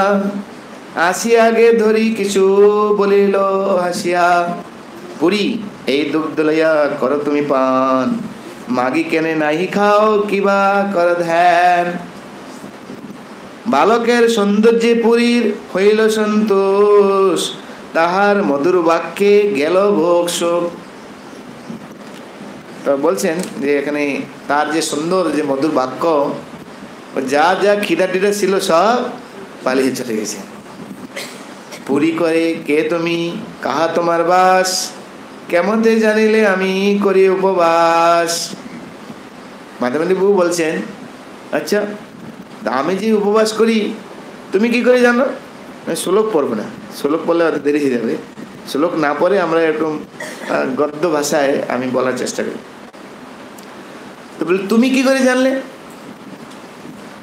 আসিয়াগে ধরি কিছু বলিল হাসিয়া, পুরী এই দুগ্ধ লইয়া করো তুমি পান, মাগি কেনে নাহি খাও কিবা কর ধ্যান। বালকের সৌন্দর্যে পুরীর হইল সন্তোষ, তাহার মধুর বাক্যে গেল ভোগ শোক। তো বলছেন যে এখানে তার যে সুন্দর যে মধুর বাক্য, যা যা খিদা টিদা ছিল সব পালিয়ে চলে গেছে। পুরী করে কে তুমি, কাহা তোমার বাস, কেমতে জানিলে আমি করি উপবাস। মাধবেন্দ্র বাবু বলছেন, আচ্ছা আমি যে উপবাস করি তুমি কি করে জানো? আমি শ্লোক পড়বো না, শ্লোক পড়লে অত দেরি হয়ে যাবে। শ্লোক না পড়ে আমরা এরকম গদ্য ভাষায় আমি বলার চেষ্টা করি। তো বলে তুমি কি করে জানলে?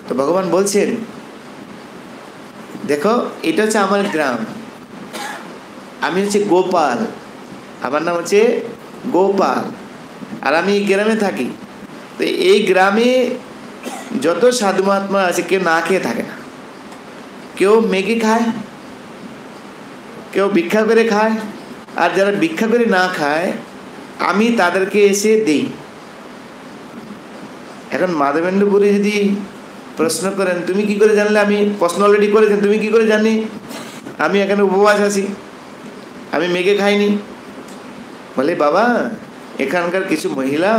তো ভগবান বলছেন, দেখো এটা হচ্ছে আমার গ্রাম, আমি হচ্ছে গোপাল, আমার নাম হচ্ছে গোপাল, আর আমি এই গ্রামে থাকি। তো এই গ্রামে যত সাধু মহাত্মা আছে কেউ না খেয়ে থাকে না, কেউ ম্যাগি খায়, কেউ ভিক্ষা করে খায়, আর যারা ভিক্ষা করে না খায় আমি তাদেরকে এসে দিই। এখন মাধবেন্দ্রপুরী যদি প্রশ্ন করেন তুমি কি করে জানলে, আমি প্রশ্ন অলরেডি করেছেন, তুমি কি করে জানি আমি এখানে উপবাস আছি, আমি মেঘে খাইনি? বলে বাবা এখানকার কিছু মহিলা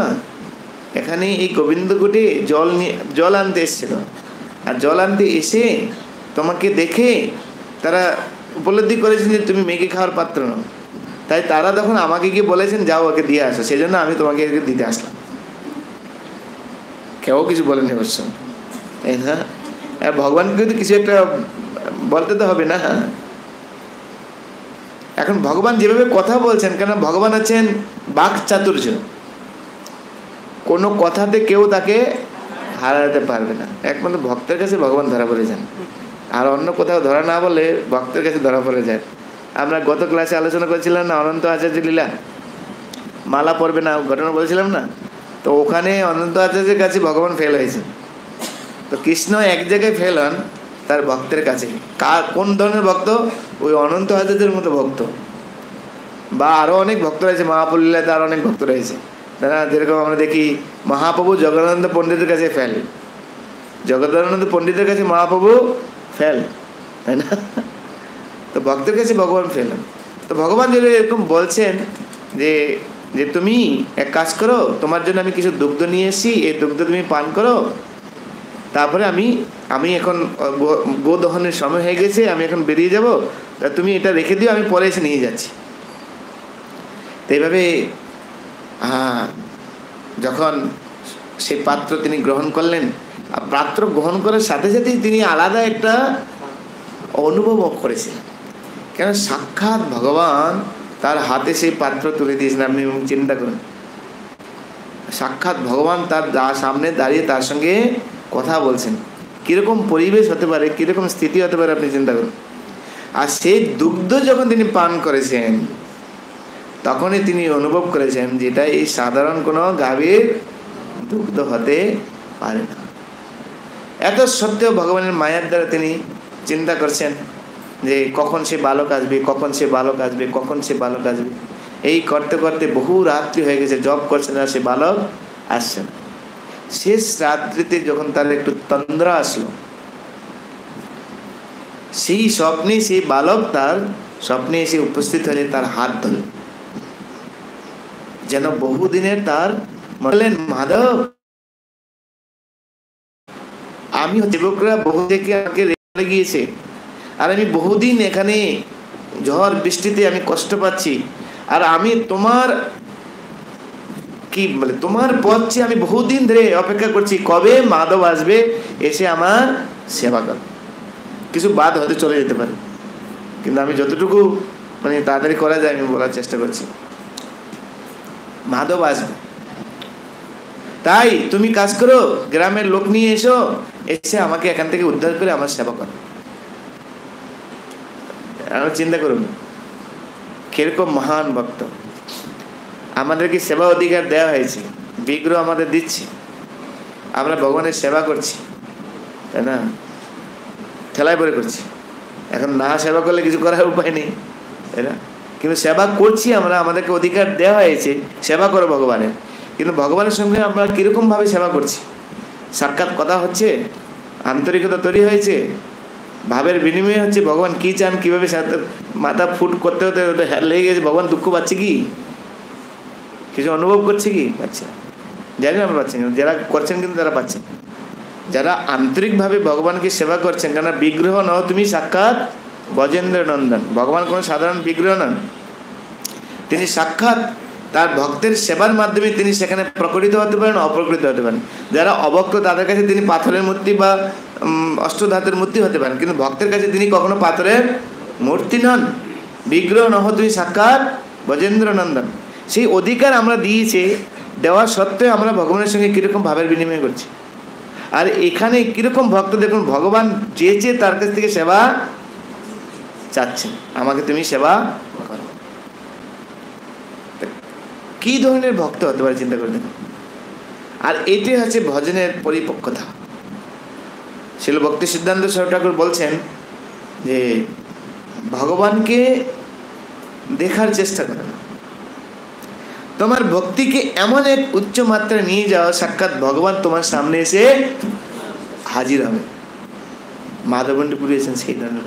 এখানে এই গোবিন্দকুটে জল আনতে এসেছিল, আর জল আনতে এসে তোমাকে দেখে তারা উপলব্ধি করেছেন যে তুমি মেঘে খাওয়ার পাত্র নও, তাই তারা তখন আমাকে গিয়ে বলেছেন যাও ওকে দিয়ে আসো, সেই জন্য আমি তোমাকে দিতে আসলাম। কেউ কিছু বলেনি অবশ্য, তাই না? ভগবানকে তো কিছু একটা বলতে তো হবে না। এখন ভগবান যেভাবে কথা বলছেন, কেন ভগবান আছেন বাক চাতুর্য, কোনো কথাতে কেউ তাকে হারাতে পারবে না। একমাত্র ভক্তের কাছে ভগবান ধরা পড়ে যান, আর অন্য কোথাও ধরা না বলে ভক্তের কাছে ধরা পড়ে যায়। আমরা গত ক্লাসে আলোচনা করেছিলাম না অনন্ত আচার্য লীলা, মালা পড়বে না ঘটনা বলেছিলাম না? তো ওখানে অনন্ত আচার্যের কাছে ভগবান ফেল হয়েছে। তো কৃষ্ণ এক জায়গায় ফেল হন তার ভক্তের কাছে। কোন ধরনের ভক্ত? ওই অনন্ত আচার্যের মতো ভক্ত, বা আরও অনেক ভক্ত রয়েছে, মহাপ্রভু লীলাতে আরও অনেক ভক্ত রয়েছে। তারা যেরকম আমরা দেখি মহাপ্রভু জগন্নাথ পণ্ডিতের কাছে ফেল, জগদানন্দ পণ্ডিতের কাছে মহাপ্রভু ফেল, তাই না? তো ভক্তের কাছে ভগবান ফেল। তো ভগবান যদি এরকম বলছেন যে যে তুমি এক কাজ করো, তোমার জন্য আমি কিছু দুগ্ধ নিয়ে এসেছি, এই দুগ্ধ তুমি পান করো, তারপরে আমি এখন গো দহনের সময় হয়ে গেছে, আমি এখন বেরিয়ে যাব, তা তুমি এটা রেখে দিও, আমি পরে এসে নিয়ে যাচ্ছি। তো এইভাবে যখন সেই পাত্র তিনি গ্রহণ করলেন, পাত্র গ্রহণ করার সাথে সাথেই তিনি আলাদা একটা অনুভব করেছিলেন, কেন সাক্ষাৎ ভগবান তার হাতে সেই পাত্র তুলে দিয়েছেন। আপনি চিন্তা করুন, সাক্ষাৎ ভগবান তার সামনে দাঁড়িয়ে তার সঙ্গে কথা বলছেন, কীরকম পরিবেশ হতে পারে, কীরকম স্থিতি হতে পারে আপনি চিন্তা করুন। আর সেই দুগ্ধ যখন তিনি পান করেছেন তখনই তিনি অনুভব করেছেন যেটা এই সাধারণ কোনো গাভীর দুগ্ধ হতে পারে না। এত সত্ত্বেও ভগবানের মায়ার দ্বারা তিনি চিন্তা করছেন যে কখন সে বালক আসবে, কখন সে বালক আসবে, কখন সে বালক আসবে। এই করতে করতে বহু রাত্রি হয়ে গেছে, জব করছে না, সে বালক আসছে না। শেষ রাত্রিতে যখন তার একটু তন্দ্রা আসলো, সেই স্বপ্নে সেই বালক তার স্বপ্নে এসে উপস্থিত হয়ে তার হাত ধরল, যেন বহুদিনের তার বললেন মাধব আমি যুবকরা বহু থেকে আমাকে রেখে গিয়েছে, আর আমি বহুদিন এখানে ঝড় বৃষ্টিতে আমি কষ্ট পাচ্ছি, আর আমি তোমার কি বলে তোমার পথ চেয়ে আমি বহুদিন ধরে অপেক্ষা করছি, কবে মাধব আসবে এসে আমার সেবা কর। কিছু বাদ হতে চলে যেতে পারে, কিন্তু আমি যতটুকু মানে তাড়াতাড়ি করা যায় আমি বলার চেষ্টা করছি। মাধব আসবে, তাই তুমি কাজ করো, গ্রামের লোক নিয়ে এসো, এসে আমাকে এখান থেকে উদ্ধার করে আমার সেবা করো। চিন্তা করুন কিরকম মহান ভক্ত। আমাদেরকে সেবা অধিকার দেওয়া হয়েছে, বিগ্রহ আমাদের দিচ্ছে, আমরা ভগবানের সেবা করছি, তাই না? ঠেলায় পরে করছি। এখন না সেবা করলে কিছু করার উপায় নেই, তাই না? কিন্তু সেবা করছি আমরা, আমাদেরকে অধিকার দেওয়া হয়েছে সেবা করো ভগবানের। কিন্তু ভগবানের সঙ্গে আমরা কীরকমভাবে সেবা করছি? সাক্ষাৎ কথা হচ্ছে, আন্তরিকতা তৈরি হয়েছে, ভাবের বিনিময় হচ্ছে, ভগবান কি চান কীভাবে মাথা ফুট করতে হতে লেগে গেছে, ভগবান দুঃখ পাচ্ছে কি, কিছু অনুভব করছে কি, পাচ্ছে? জানি না আমরা পাচ্ছেন, যারা করছেন কিন্তু তারা পাচ্ছেন, যারা আন্তরিকভাবে ভগবানকে সেবা করছেন। কেন বিগ্রহ নও তুমি, সাক্ষাৎ ব্রজেন্দ্র নন্দন। ভগবান কোনো সাধারণ বিগ্রহ নন, তিনি সাক্ষাৎ তার ভক্তের সেবার মাধ্যমে তিনি সেখানে প্রকটিত হতে পারেন, অপ্রকৃত হতে পারেন। যারা অভক্ত তাদের কাছে তিনি পাথরের মূর্তি বা অষ্টধাতুর মূর্তি হতে পারেন, কিন্তু ভক্তের কাছে তিনি কখনো পাথরের মূর্তি নন। বিগ্রহ নহ তুমি, সাক্ষাৎ ব্রজেন্দ্র নন্দন। সেই অধিকার আমরা দিয়েছে, দেওয়া সত্ত্বেও আমরা ভগবানের সঙ্গে কীরকম ভাবের বিনিময় করছি। আর এখানে কীরকম ভক্ত দেখুন, ভগবান চেয়েছে তার কাছ থেকে সেবা চাচ্ছেন, আমাকে তুমি সেবা করো। কি ধরনের ভক্ত হতে পারে চিন্তা করে দেখুন। আর এটাই হচ্ছে ভজনের পরিপক্কতা। শিল ভক্তি সিদ্ধান্ত সরকার ঠাকুর বলছেন যে ভগবানকে দেখার চেষ্টা করো, তোমার ভক্তিকে এমন এক উচ্চ মাত্রায় নিয়ে যাও, সাক্ষাৎ ভগবান তোমার সামনে এসে হাজির হবে। মাধবন্ডী পুরিয়েছেন সেই ধরনের।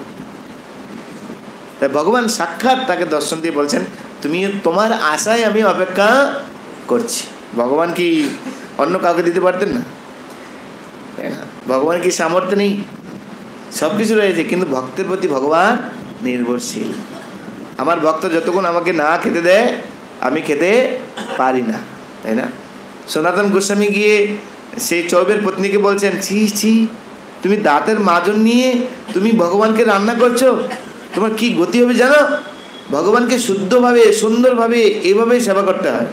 তাই ভগবান সাক্ষাৎ তাকে দর্শন দিয়ে বলছেন, তুমি তোমার আশায় আমি অপেক্ষা করছি। ভগবান কি অন্য কাউকে দিতে পারতেন না? ভগবান কি সামর্থ্য নেই? সব কিছু রয়েছে, কিন্তু ভক্তের প্রতি ভগবান নির্ভরশীল। আমার ভক্ত যতক্ষণ আমাকে না খেতে দেয় আমি খেতে পারি না, তাই না? সনাতন গোস্বামী গিয়ে সেই চৌবের পত্নীকে বলছেন, ছি ছি, তুমি দাঁতের মাজন নিয়ে তুমি ভগবানকে রান্না করছো, তোমার কি গতি হবে জানো? ভগবানকে শুদ্ধভাবে সুন্দরভাবে এইভাবে সেবা করতে হয়।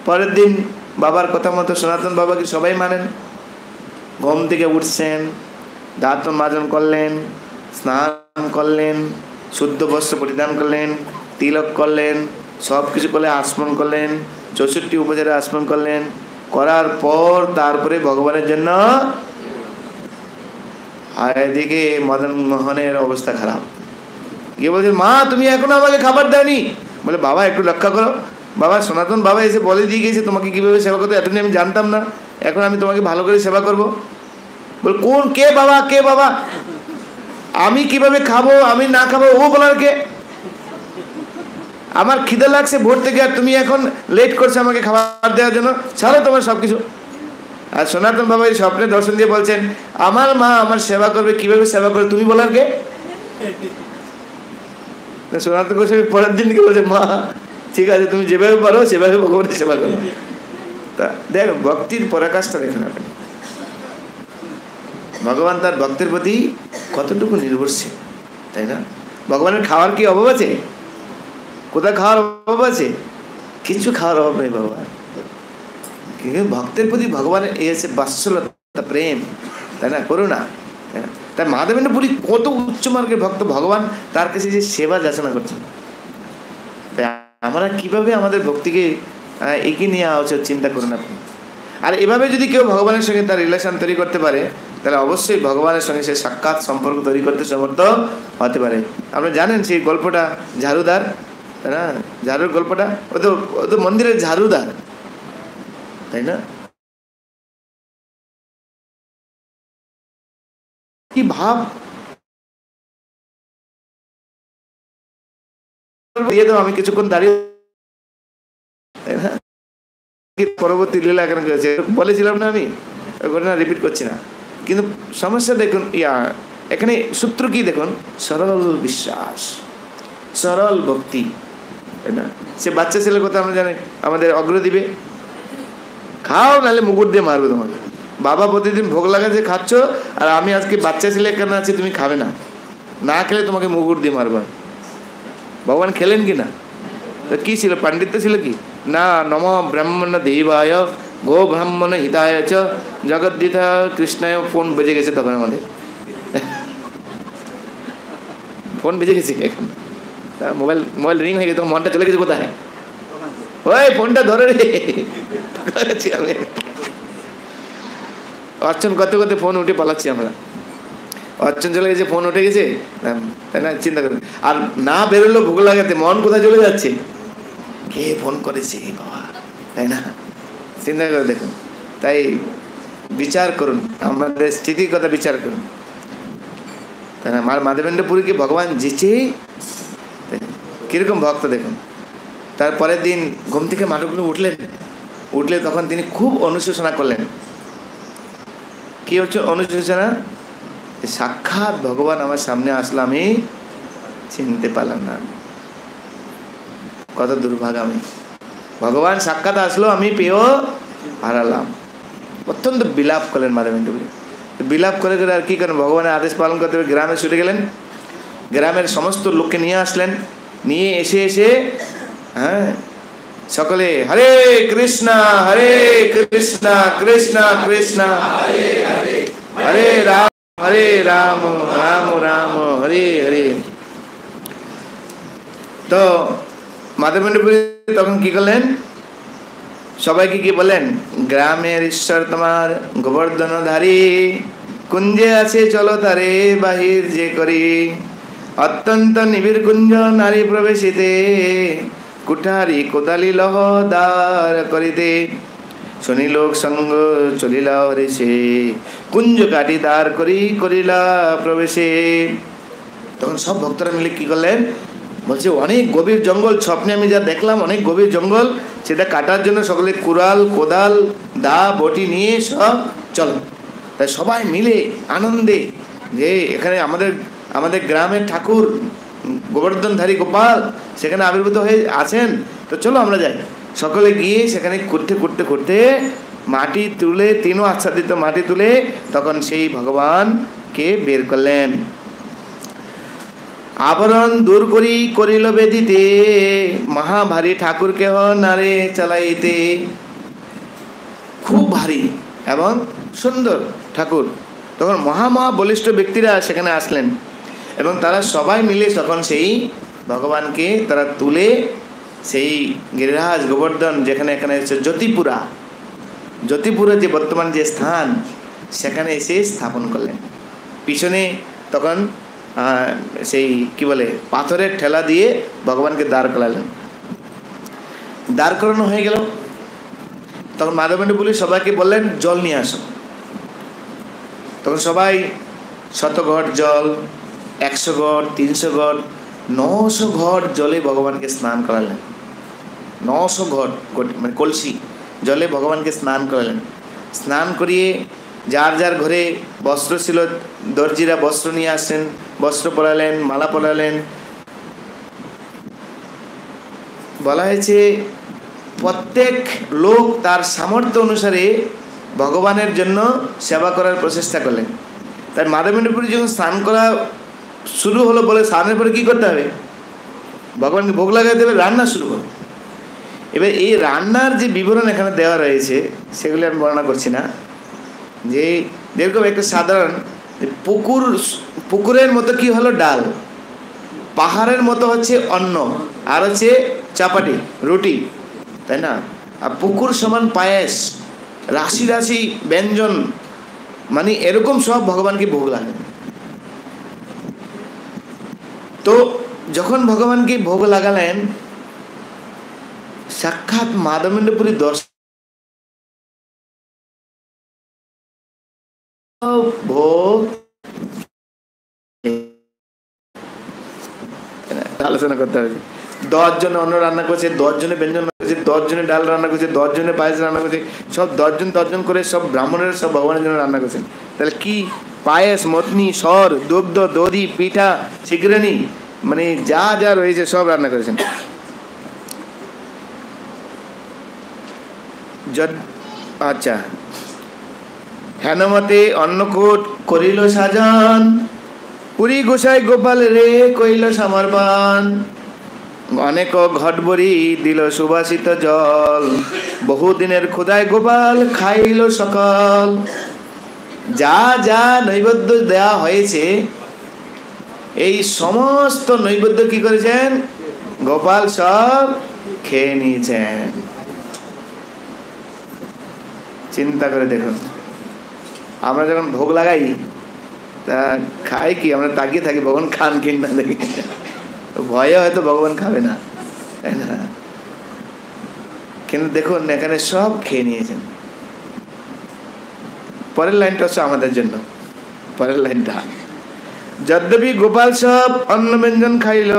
পরের দিন বাবার কথা মতো সনাতন বাবাকে সবাই মানেন। ঘুম থেকে উঠছেন, দাঁত মাজন করলেন, স্নান করলেন, শুদ্ধ বস্ত্র পরিধান করলেন, তিলক করলেন, সব কিছু করলে আসমন করলেন, 64 উপচারে আসমন করলেন, করার পর তারপরে ভগবানের জন্য। আর এদিকে মদন মোহনের অবস্থা খারাপ, গিয়ে বলছে, মা তুমি এখনো আমাকে খাবার দেয়নি। বলে, বাবা একটু রক্ষা করো। বাবা সনাতন বাবা এসে বলে দিয়ে গেছে তোমাকে কীভাবে সেবা করতে, এতদিন আমি জানতাম না, এখন আমি তোমাকে ভালো করে সেবা করবো। বল, কোন কে বাবা, কে বাবা? আমি কিভাবে খাবো, আমি না খাবো ও বলার কে? আমার খিদে লাগছে ভোর থেকে, আর তুমি এখন লেট করছো আমাকে খাবার দেওয়ার জন্য, ছাড়ো তোমার সব কিছু। আর সনাতন বাবা এই স্বপ্নে দর্শন দিয়ে বলছেন, আমার মা আমার সেবা করবে, কিভাবে সেবা করবে তুমি বলার কে? সনাতন গোস্বামী পরের দিনকে বলছে, মা ঠিক আছে, তুমি যেভাবে পারো সেভাবে ভগবানের সেবা করো। তা দেখ ভক্তির পরাকাষ্ঠা দেখেন আপনি, ভগবান তার ভক্তের প্রতি কতটুকু নির্ভরশীল, তাই না? ভগবানের খাওয়ার কি অভাব আছে? কোথায় খাওয়ার অভাব আছে? কিছু খাওয়ার অভাব নেই বাবা। কিন্তু ভক্তের প্রতি ভগবানের এই আছে বাৎসল্যতা, প্রেম, তাই না, করুণা। তাই মাধবেন্দ্র পুরী কত উচ্চ মার্গের ভক্ত, ভগবান তার কাছে যে সেবা যাচনা করছেন। তাই আমরা কিভাবে আমাদের ভক্তিকে এগিয়ে নিয়ে আসা উচিত চিন্তা করুন আপনি। আর এভাবে যদি কেউ ভগবানের সঙ্গে তার রিলেশন তৈরি করতে পারে, তাহলে অবশ্যই ভগবানের সঙ্গে সে সাক্ষাৎ সম্পর্ক তৈরি করতে সমর্থ হতে পারে। আপনি জানেন সেই গল্পটা, ঝাড়ুদার, তাই না? ঝাড়ুর গল্পটা, ও তো মন্দিরের ঝাড়ুদার, তাই না? কি ভাব দিয়ে দাও, আমি কিছুক্ষণ দাঁড়িয়ে, তাই না? পরবর্তী লীলা এখানে বলেছিলাম না, আমি ঘটনা রিপিট করছি না, কিন্তু সমস্যা দেখুন এখানে সূত্র কি দেখুন, সরল বিশ্বাস, সরল ভক্তি, তাই না? সে বাচ্চা ছেলের কথা আমরা জানি, আমাদের অগ্র দিবে, খাও নাহলে মুকুট দিয়ে মারবে তোমাকে। বাবা প্রতিদিন ভোগ লাগাচ্ছে, খাচ্ছ, আর আমি আজকে বাচ্চা ছেলে এখানে আছি, তুমি খাবে না, না খেলে তোমাকে মুকুট দিয়ে মারবা। ভগবান খেলেন কি না? কি ছিল, পাণ্ডিত্য ছিল কি না? নম ব্রাহ্মণ দেবায় গো ব্রাহ্মণ হিতায় চ জগদ্দিতা কৃষ্ণায়। ফোন বেজে গেছে তখন, আমাদের ফোন বেজে গেছে, এখন মোবাইল রিং হয়ে গেছে, তখন মনটা চলে গেছে কোথায়, ওই ফোনটা ধরে রে। আমি অর্চন করতে করতে ফোন উঠে পালাচ্ছি আমরা, অর্চন চলে গেছে, ফোন উঠে গেছে, তাই না? চিন্তা করুন, আর না বেরোলো ভোগ লাগাতে, মন কোথায় চলে যাচ্ছে, কে ফোন করেছে বাবা, তাই না? চিন্তা করে দেখুন। তাই বিচার করুন, আমাদের স্থিতির কথা বিচার করুন। তাই না? মাধবেন্দ্র পুরীকে ভগবান জিতে কিরকম ভক্ত দেখুন। তারপরের দিন ঘুম থেকে মাধবেন্দ্র উঠলে তখন তিনি খুব অনুশোচনা করলেন। কি হচ্ছে অনুশোচনা? সাক্ষাৎ ভগবান আমার সামনে আসলো, আমি চিনতে পারলাম না, কত দুর্ভাগ্য আমি। ভগবান সাক্ষাৎ আসলো, আমি পেয়েও হারালাম। অত্যন্ত বিলাপ করলেন মাধবেন্দ্র পুরী। বিলাপ করে করে আর কি করেন, ভগবানের আদেশ পালন করতে গ্রামে ছুটে গেলেন। গ্রামের সমস্ত লোককে নিয়ে আসলেন। নিয়ে এসে হ্যাঁ সকলে হরে কৃষ্ণ কৃষ্ণ কৃষ্ণ হরে রাম রাম রাম হরে হরে। তো মাধবেন্দ্র পুরী তখন কি করলেন, সবাইকে কি বলেন, গ্রামের ঈশ্বর তোমার গোবর্ধনধারী, কুঞ্জে আছে চলো তারে বাহির যে করি, অত্যন্ত নিবিড় কুঞ্জ নারী প্রবেশিতে, কুঠারি কোদালি লহ দ্বার করিতে, শুনি লোক সঙ্গ চলিলা হরেছে, কুঞ্জ কাটি দ্বার করিলা প্রবেশে। তখন সব ভক্তরা মিলে কি করলেন, বলছে অনেক গভীর জঙ্গল, স্বপ্নে আমি যা দেখলাম অনেক গভীর জঙ্গল, সেটা কাটার জন্য সকলে কুড়াল কোদাল দা বটি নিয়ে সব চলো। তাই সবাই মিলে আনন্দে যে এখানে আমাদের গ্রামের ঠাকুর গোবর্ধনধারী গোপাল সেখানে আবির্ভূত হয়ে আছেন, তো চলো আমরা যাই। সকলে গিয়ে সেখানে করতে মাটি তুলে, তিনও আচ্ছাদিত মাটি তুলে তখন সেই ভগবানকে বের করলেন। আবরণ দূর করিল বেদিতে, মহাভারী ঠাকুর কেহ নারে চালাইতে। খুব ভারী এবং সুন্দর ঠাকুর। তখন মহা বলিষ্ঠ ব্যক্তিরা সেখানে আসলেন এবং তারা সবাই মিলে তখন সেই ভগবানকে তারা তুলে সেই গিরিরাজ গোবর্ধন যেখানে এখানে হচ্ছে জ্যোতিপুরা যে বর্তমান যে স্থান সেখানে এসে স্থাপন করলেন। পিছনে তখন সেই কি বলে পাথরের ঠেলা দিয়ে ভগবানকে দাঁড় করালেন। দাঁড় করানো হয়ে গেল, তখন মাধবেন্দ্র পুরী সবাইকে বললেন জল নিয়ে আসো। তখন সবাই 100 ঘট জল, 100 ঘট, 300 ঘট, 900 ঘট জলে ভগবানকে স্নান করালেন। 900 ঘট মানে কলসি জলে ভগবানকে স্নান করালেন। স্নান করিয়ে যার যার ঘরে বস্ত্র ছিল, দর্জিরা বস্ত্র নিয়ে আসেন, বস্ত্র পরালেন, মালা পরালেন। বলা হয়েছে প্রত্যেক লোক তার সামর্থ্য অনুসারে ভগবানের জন্য সেবা করার প্রচেষ্টা করলেন। তাই মাধবেন্দ্র পুরী যখন স্নান করা শুরু হলো, বলে স্নানের পরে কী করতে হবে, ভগবানকে ভোগ লাগাতে হবে, রান্না শুরু করো। এবার এই রান্নার যে বিবরণ এখানে দেওয়া রয়েছে সেগুলি আমি বর্ণনা করছি না। যে যেরকম একটা সাধারণ পুকুরের মতো কি হলো ডাল, পাহাড়ের মতো হচ্ছে অন্ন, আর হচ্ছে চাপাটি রুটি, তাই না? আর পুকুর সমান পায়েস, রাশি রাশি ব্যঞ্জন, মানে এরকম সব ভগবানকে ভোগ লাগে। তো যখন ভগবানকে ভোগ লাগালেন, সাক্ষাৎ মাধবেন্দ্র পুরী দর্শন ভোগ আলোচনা করতে হবে। 10 জন অন্ন রান্না করছে, 10 জনে ব্যঞ্জন করছে, 10 জনে ডাল রান্না করছে, 10 জনে পায়েস রান্না করছে, সব 10 জন করে সব ব্রাহ্মণের সব ভগবানের জন্য রান্না করছেন। তাহলে কি পায়েস, মতনি, সর, দুগ্ধ, দধি, পিঠা, শিগরানি, মানে যা যা রয়েছে সব রান্না করেছেন। আচ্ছা, হেনমতে অন্নকূট করিল সাজন, পুরী গোসাই গোপাল রে কইল সমর্পণ, অনেক ঘটবরি দিল সুবাসিত জল, বহুদিনের ক্ষুধায় গোপাল খাইল সকল। যা যা নৈবেদ্য দেওয়া হয়েছে এই সমস্ত নৈবেদ্য কি করেছেন, গোপাল সব খেয়ে নিয়েছেন। চিন্তা করে দেখুন, আমরা যখন ভোগ লাগাই তা খাই কি, আমরা তাকিয়ে থাকি ভগবান খান কিনা দেখি, ভয়ে হয়তো ভগবান খাবে না, তাই না? কিন্তু দেখুন এখানে সব খেয়ে নিয়েছেন। পরের লাইনটা হচ্ছে আমাদের জন্য। পরের লাইনটা, যদ্যপি গোপাল সব অন্ন ব্যঞ্জন খাইল,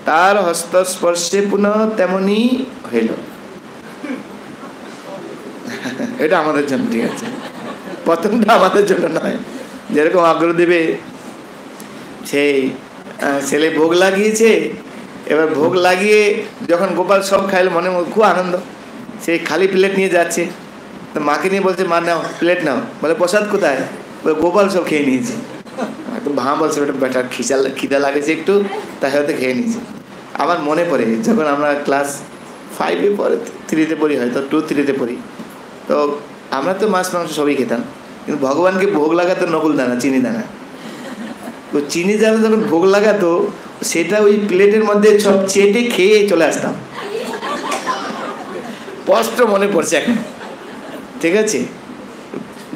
তার হস্তস্পর্শে পুনঃ তেমনি হইল। এটা আমাদের জন্য, ঠিক আছে? প্রথমটা আমাদের জন্য নয়। যেরকম অগ্রদেবে সেই ছেলে ভোগ লাগিয়েছে, এবার ভোগ লাগিয়ে যখন গোপাল সব খাইল, মনে খুব আনন্দ, সেই খালি প্লেট নিয়ে যাচ্ছে, তো মাকে নিয়ে বলছে, মা নাও প্লেট নাও। বলে প্রসাদ কোথায়? বলে গোপাল সব খেয়ে নিয়েছে। তো মা বলছে, ওটা বেটার খিদা লাগেছে একটু, তাই হয়তো খেয়ে নিয়েছে। আমার মনে পড়ে যখন আমরা ক্লাস 5-এ পরে 3-তে পড়ি, হয়তো 2-3-তে পড়ি, তো আমরা তো মাছ মাংস সবই খেতাম, কিন্তু ভগবানকে ভোগ লাগাতো নকুল দানা, চিনি দানা। তো চিনি দানা যখন ভোগ লাগাতো, সেটা ওই প্লেটের মধ্যে সব চেটে খেয়ে চলে আসতাম। স্পষ্ট মনে পড়ছে এখন, ঠিক আছে?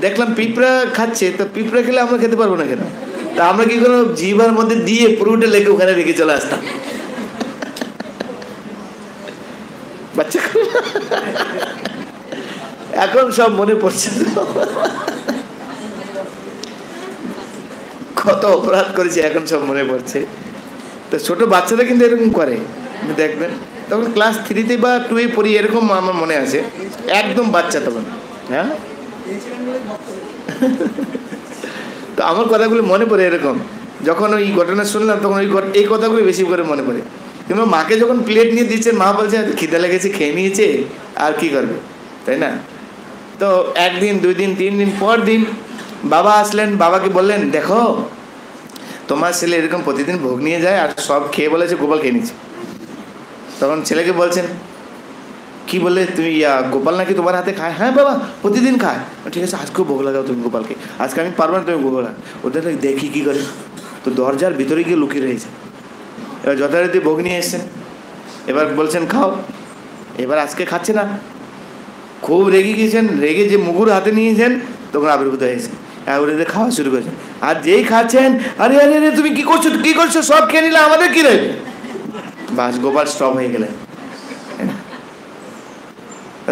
দেখলাম পিঁপড়া খাচ্ছে, তো পিঁপড়া খেলে আমরা খেতে পারবো না কেন? তা আমরা কি করবো, জিভার মধ্যে দিয়ে পুরোটা লেগে ওখানে রেখে চলে আসতাম। বাচ্চা এখন সব মনে পড়ছে, কত অপরাধ করেছে এখন সব মনে পড়ছে। তো ছোট বাচ্চারা কিন্তু এরকম করে, দেখবেন। তখন ক্লাস 3-তে বা 2-এ পড়ি, এরকম আমার মনে আছে, একদম বাচ্চা তখন। হ্যাঁ, তো আমার কথাগুলো মনে পড়ে এরকম, যখন ওই ঘটনা শুনলাম তখন এই কথাগুলো বেশি করে মনে পড়ে। কিন্তু মাকে যখন প্লেট নিয়ে দিচ্ছে, মা বলছে খিদে লেগেছে, খেয়ে নিয়েছে, আর কি করবে, তাই না? তো 1 দিন 2 দিন 3 দিন পর দিন বাবা আসলেন, বাবাকে বললেন, দেখো তোমার ছেলে এরকম প্রতিদিন ভোগ নিয়ে যায়, আর সব খেয়ে বলেছে গোপাল খেয়ে নিচ্ছে। তখন ছেলেকে বলছেন, কি বলে তুমি, গোপাল নাকি তোমার হাতে খায়? হ্যাঁ বাবা, প্রতিদিন খায়। ঠিক আছে, আজকেও ভোগ লাগাও তুমি গোপালকে, আজকে আমি পারবো না, তুমি ভোগ লাগাও। ওদের দেখি কি করে, তো দরজার ভিতরে গিয়ে লুকিয়ে রয়েছে। এবার যথারীতি ভোগ নিয়ে এসছেন, এবার বলছেন খাও। এবার আজকে খাচ্ছে না, খুব রেগে গিয়েছেন, রেগে যে মুগুর হাতে নিয়েছেন, তখন আবির্ভূত হয়েছে, ওদের খাওয়া শুরু করেছেন। আর যেই খাচ্ছেন, আরে আরে আরে তুমি কি করছো, কি করছো, সব খেয়ে নিলে, আমাদের কি রয়েছে? বাস, গোপাল স্টপ হয়ে গেলেন।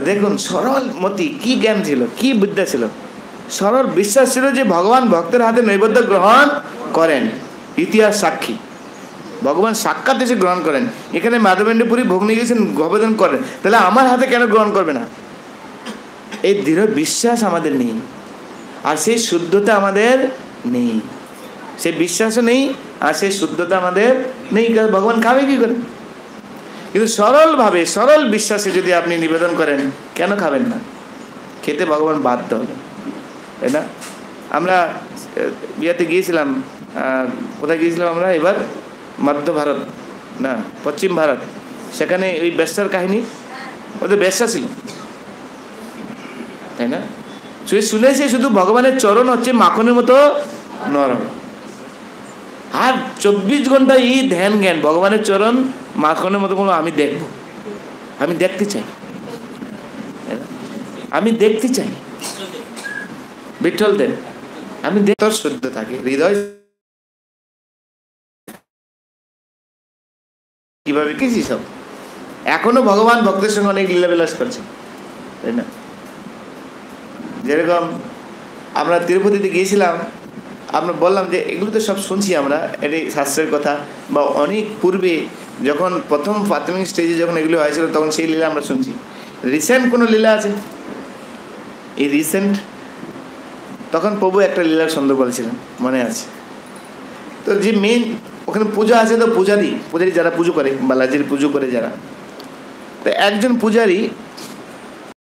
দেখুন সরল মতি, কি জ্ঞান ছিল, কি বিদ্যা ছিল, সরল বিশ্বাস ছিল যে ভগবান ভক্তের হাতে নৈবেদ্য গ্রহণ করেন। ইতিহাস সাক্ষী, ভগবান সাক্ষাৎ এসে গ্রহণ করেন। এখানে মাধবেন্দ্রপুরী ভোগ নিয়ে গেছেন, গবেদন করেন, তাহলে আমার হাতে কেন গ্রহণ করবে না? এই দৃঢ় বিশ্বাস আমাদের নেই, আর সেই শুদ্ধতা আমাদের নেই, সেই বিশ্বাসও নেই, আর সেই শুদ্ধতা আমাদের নেই। ভগবান খাবে কি করে? কিন্তু সরলভাবে, সরল বিশ্বাসে যদি আপনি নিবেদন করেন, কেন খাবেন না? খেতে ভগবান বাধ্য হবে, তাই না? আমরা বিয়েতে গিয়েছিলাম, কোথায় গিয়েছিলাম আমরা এবার? মধ্য ভারত না পশ্চিম ভারত। সেখানে ওই বেশ্যার কাহিনী, ওদের বেশ্যা ছিল, তাই না? শুনেছে শুধু ভগবানের চরণ হচ্ছে মাখনের মতো নরম, আর 24 ঘন্টা এই ধ্যান জ্ঞান, ভগবানের চরণ মাখনের মতো কোনো আমি দেখবো, আমি দেখতে চাই, আমি দেখতে চাই বিঠ্ঠলদের, আমি তোর শুদ্ধ থাকে হৃদয়, কিভাবে কিছু সব এখনো ভগবান ভক্তের সঙ্গে অনেক লীলাবিলাস করছে, তাই না? যেরকম আমরা তিরুপতিতে গিয়েছিলাম, আমরা বললাম যে এগুলো তো সব শুনছি আমরা, এটি শাস্ত্রের কথা, বা অনেক পূর্বে যখন প্রথম প্রাথমিক স্টেজে যখন এগুলো হয়েছিল, তখন সেই লীলা আমরা শুনছি। রিসেন্ট কোনো লীলা আছে? এই রিসেন্ট তখন প্রভু একটা লীলার সুন্দর বলেছিলেন, মনে আছে তো? যে মেন ওখানে পূজা আছে, তো পূজারি যারা পুজো করে, বালাজির পুজো করে যারা, তো একজন পূজারি